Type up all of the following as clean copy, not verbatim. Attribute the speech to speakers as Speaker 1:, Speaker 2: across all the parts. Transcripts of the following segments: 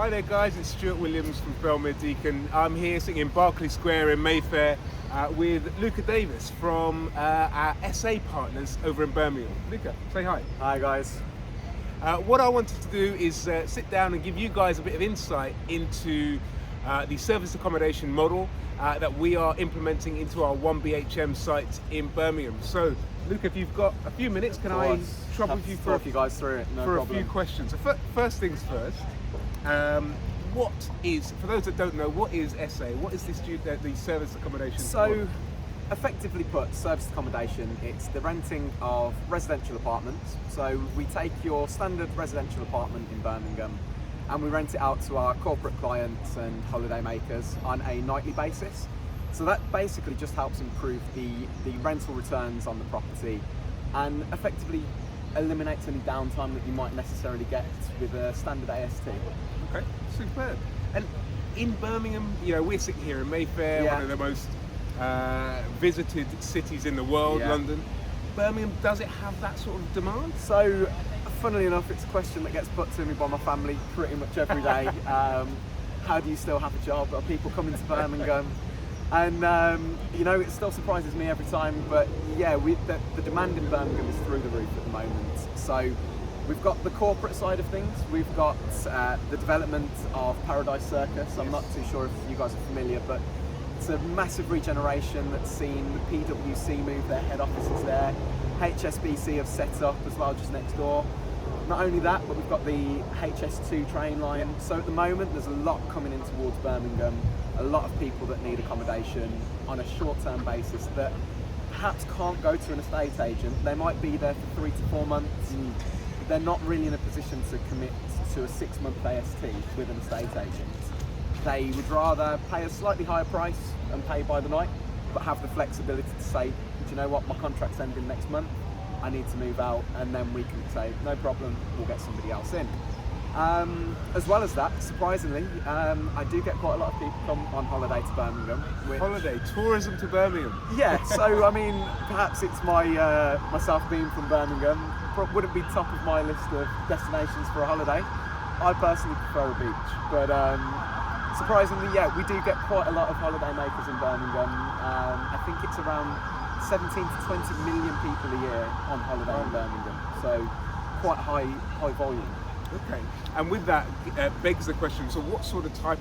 Speaker 1: Hi there guys, it's Stuart Williams from Thirlmere Deacon. I'm here sitting in Berkeley Square in Mayfair with Luca Davis from our SA partners over in Birmingham. Luca, say hi.
Speaker 2: Hi guys.
Speaker 1: What I wanted to do is sit down and give you guys a bit of insight into the service accommodation model that we are implementing into our One BHM site in Birmingham. So, Luca, if you've got a few minutes, can I trouble you for
Speaker 2: you guys through it? No problem.
Speaker 1: a few questions? So first things first. What is, for those that don't know, what is SA? What is the service accommodation?
Speaker 2: So, effectively put, service accommodation, it's the renting of residential apartments. So we take your standard residential apartment in Birmingham and we rent it out to our corporate clients and holiday makers on a nightly basis. So that basically just helps improve the rental returns on the property and effectively eliminates any downtime that you might necessarily get with a standard AST.
Speaker 1: Okay, superb. And in Birmingham, you know, we're sitting here in Mayfair, one of the most visited cities in the world, London. Birmingham, does it have that sort of demand?
Speaker 2: So, funnily enough, it's a question that gets put to me by my family pretty much every day. How do you still have a job? Are people coming to Birmingham? And you know, it still surprises me every time, but yeah, the demand in Birmingham is through the roof at the moment. So we've got the corporate side of things, we've got the development of Paradise Circus. I'm not too sure if you guys are familiar, but it's a massive regeneration that's seen the PwC move their head offices there. HSBC have set up as well just next door. Not only that, but we've got the HS2 train line. So at the moment, there's a lot coming in towards Birmingham. A lot of people that need accommodation on a short-term basis that perhaps can't go to an estate agent. They might be there for 3 to 4 months. They're not really in a position to commit to a 6-month AST with an estate agent. They would rather pay a slightly higher price and pay by the night, but have the flexibility to say, do you know what, my contract's ending next month, I need to move out, and then we can say, no problem, we'll get somebody else in. As well as that, surprisingly, I do get quite a lot of people come on holiday to Birmingham.
Speaker 1: Holiday, tourism to Birmingham?
Speaker 2: Yeah, so I mean, perhaps it's myself being from Birmingham, wouldn't be top of my list of destinations for a holiday. I personally prefer a beach, but surprisingly, yeah, we do get quite a lot of holiday makers in Birmingham. I think it's around 17 to 20 million people a year on holiday in Birmingham, so quite high volume.
Speaker 1: Okay, and with that begs the question, so what type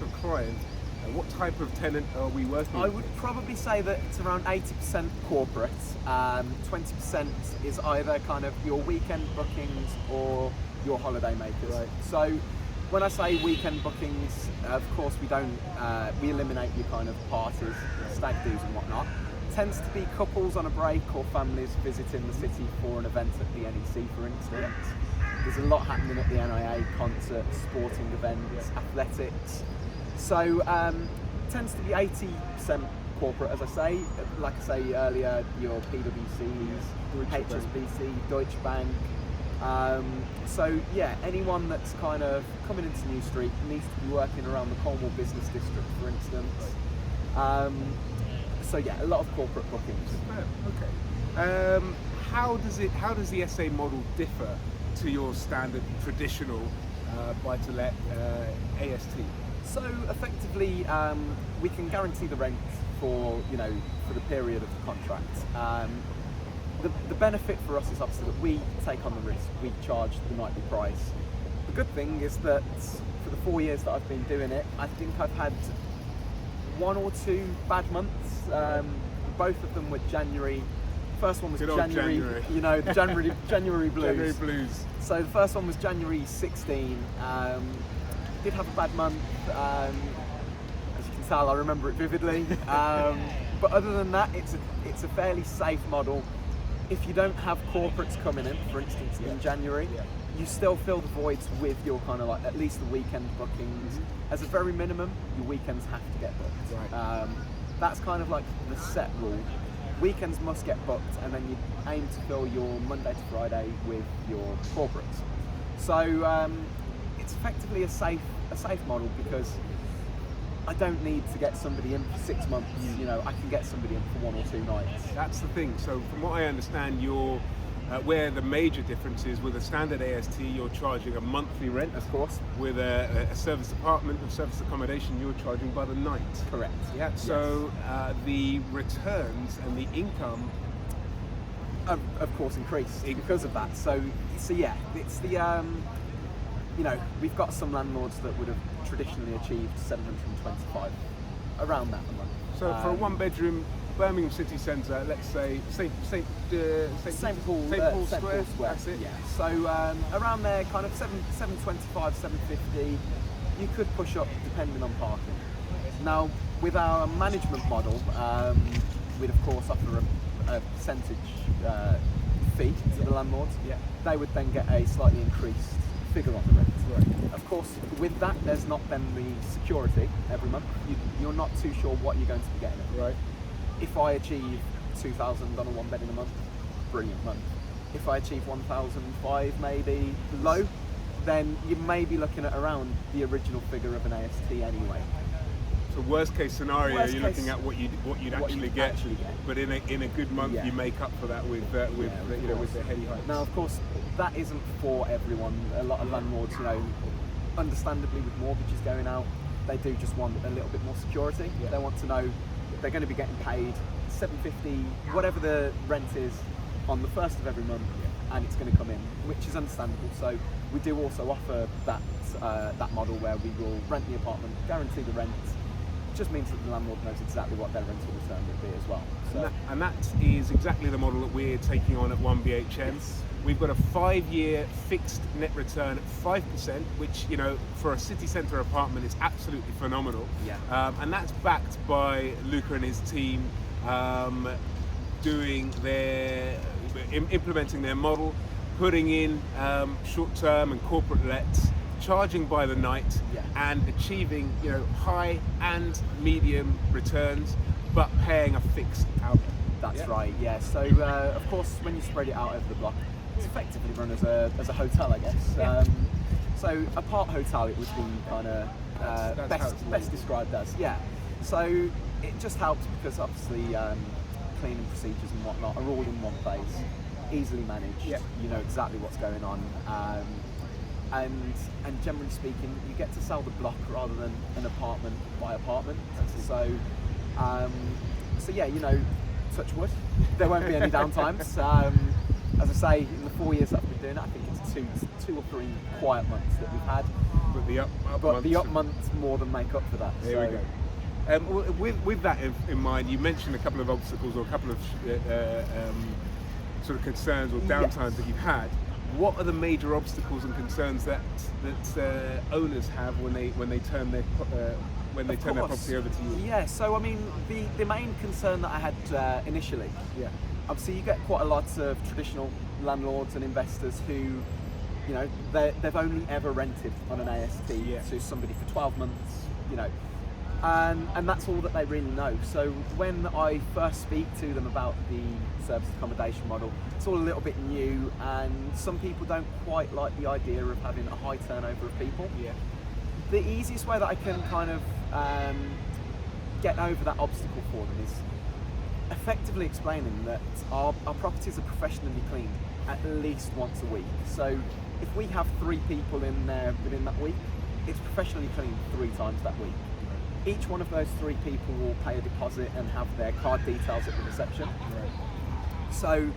Speaker 1: of client, what type of tenant are we working with?
Speaker 2: I would probably say that it's around 80% corporate, 20% is either kind of your weekend bookings or your holiday makers. Right. So when I say weekend bookings, of course we eliminate your kind of parties, stag do's and whatnot. It tends to be couples on a break or families visiting the city for an event at the NEC, for instance. There's a lot happening at the NIA, concerts, sporting events, athletics. So tends to be 80% corporate, as I say. Like I say earlier, your PwCs, HSBC, Deutsche Bank. So yeah, anyone that's kind of coming into New Street needs to be working around the Cornwall Business District, for instance. So yeah, a lot of corporate bookings.
Speaker 1: Okay. How does the SA model differ to your standard traditional buy-to-let AST?
Speaker 2: So effectively, we can guarantee the rent for the period of the contract. The benefit for us is obviously that we take on the risk. We charge the nightly price. The good thing is that for the 4 years that I've been doing it, I think I've had 1 or 2 bad months. Both of them were January. First one was January. You know, the January blues.
Speaker 1: January blues.
Speaker 2: So the first one was January 16. Did have a bad month. As you can tell, I remember it vividly. But other than that, it's a fairly safe model. If you don't have corporates coming in, for instance, in January, you still fill the voids with your kind of like at least the weekend bookings. As a very minimum, your weekends have to get booked.
Speaker 1: Right.
Speaker 2: That's kind of like the set rule. Weekends must get booked, and then you aim to fill your Monday to Friday with your corporates. So it's effectively a safe model because I don't need to get somebody in for 6 months. You know, I can get somebody in for 1 or 2 nights.
Speaker 1: That's the thing. So from what I understand, your Where the major difference is, with a standard AST, you're charging a monthly rent.
Speaker 2: Of course.
Speaker 1: With a service apartment or service accommodation, you're charging by the night.
Speaker 2: Correct.
Speaker 1: Yeah. So the returns and the income,
Speaker 2: of course, increase because of that. So yeah, it's the we've got some landlords that would have traditionally achieved 725 around that a month.
Speaker 1: So for a one-bedroom Birmingham city centre, let's say St Paul Square. That's it.
Speaker 2: Yeah. So around there, kind of 725, 750. You could push up depending on parking. Now, with our management model, we'd of course offer a percentage fee to the landlords.
Speaker 1: Yeah.
Speaker 2: They would then get a slightly increased figure on the rent.
Speaker 1: Right.
Speaker 2: Of course, with that, there's not then the security every month. You're not too sure what you're going to be getting.
Speaker 1: Right.
Speaker 2: If I achieve 2,000 on a one bed in a month, brilliant month. If I achieve 1,005 maybe low, then you may be looking at around the original figure of an AST anyway.
Speaker 1: So worst case scenario,
Speaker 2: Worst
Speaker 1: you're
Speaker 2: case,
Speaker 1: looking at what you'd actually get. But in a good month,
Speaker 2: Yeah.
Speaker 1: you make up for that with with the heady hikes.
Speaker 2: Now, of course, that isn't for everyone. A lot of landlords, understandably with mortgages going out, they do just want a little bit more security.
Speaker 1: Yeah.
Speaker 2: They want to know they're going to be getting paid $750, whatever the rent is, on the first of every month, and it's going to come in, which is understandable. So we do also offer that model where we will rent the apartment, guarantee the rent. It just means that the landlord knows exactly what their rental return will be as well. So,
Speaker 1: and that is exactly the model that we're taking on at One BHM.
Speaker 2: Yes.
Speaker 1: We've got a 5-year fixed net return at 5%, which for a city centre apartment is absolutely phenomenal.
Speaker 2: Yeah.
Speaker 1: And that's backed by Luca and his team implementing their model, putting in short-term and corporate lets, charging by the night, and achieving high and medium returns, but paying a fixed outlay.
Speaker 2: That's right. Yeah. So of course, when you spread it out over the block, it's effectively run as a hotel, I guess.
Speaker 1: Yeah.
Speaker 2: So a part hotel, it would be kind of best described as. Yeah. So it just helps because obviously cleaning procedures and whatnot are all in one place, easily managed.
Speaker 1: Yeah.
Speaker 2: You know exactly what's going on. And generally speaking, you get to sell the block rather than an apartment by apartment. So yeah, touch wood, there won't be any downtimes. As I say, in the 4 years that I've been doing it, I think it's two or three quiet months that we've had.
Speaker 1: But
Speaker 2: the up months more than make up for that.
Speaker 1: There we go. With that in mind, you mentioned a couple of obstacles or a couple of sort of concerns or downtimes that you've had. What are the major obstacles and concerns that owners have when they turn their property over to you?
Speaker 2: Yeah. So I mean, the main concern that I had initially. Yeah. Obviously, you get quite a lot of traditional landlords and investors who, they've only ever rented on an AST to somebody for 12 months, and that's all that they really know. So when I first speak to them about the service accommodation model, it's all a little bit new, and some people don't quite like the idea of having a high turnover of people. Yeah. The easiest way that I can kind of get over that obstacle for them is effectively explaining that our properties are professionally cleaned at least once a week. So if we have 3 people in there within that week, it's professionally cleaned 3 times that week. Each one of those 3 people will pay a deposit and have their card details at the reception. Right. So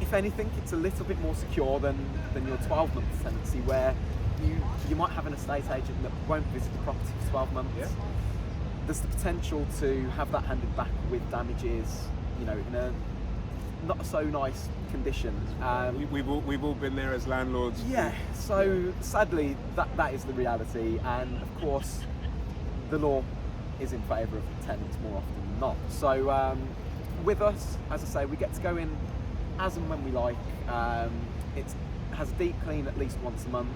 Speaker 2: if anything, it's a little bit more secure than your 12-month tenancy, where you might have an estate agent that won't visit the property for 12 months. Yeah. There's the potential to have that handed back with damages, in a not so nice condition.
Speaker 1: We've all been there as landlords.
Speaker 2: Yeah. So sadly, that is the reality, and of course, the law is in favour of tenants more often than not. So with us, as I say, we get to go in as and when we like. It has a deep clean at least once a month,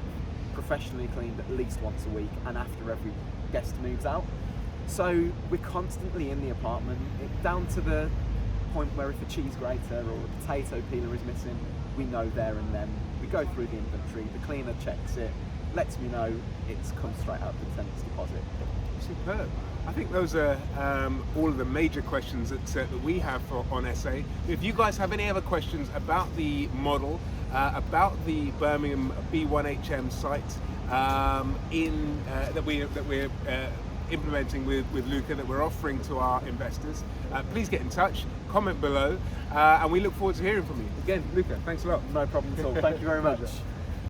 Speaker 2: professionally cleaned at least once a week, and after every guest moves out. So we're constantly in the apartment, down to the point where if a cheese grater or a potato peeler is missing, we know there and then. We go through the inventory, the cleaner checks it, lets me know it's come straight out of the tenant's deposit.
Speaker 1: Superb. I think those are all of the major questions that we have on SA. If you guys have any other questions about the model, about the Birmingham B1HM site that we're implementing with Luca, that we're offering to our investors, please get in touch, comment below, and we look forward to hearing from you. Again, Luca, thanks a lot.
Speaker 2: No problem at all. Thank you very much.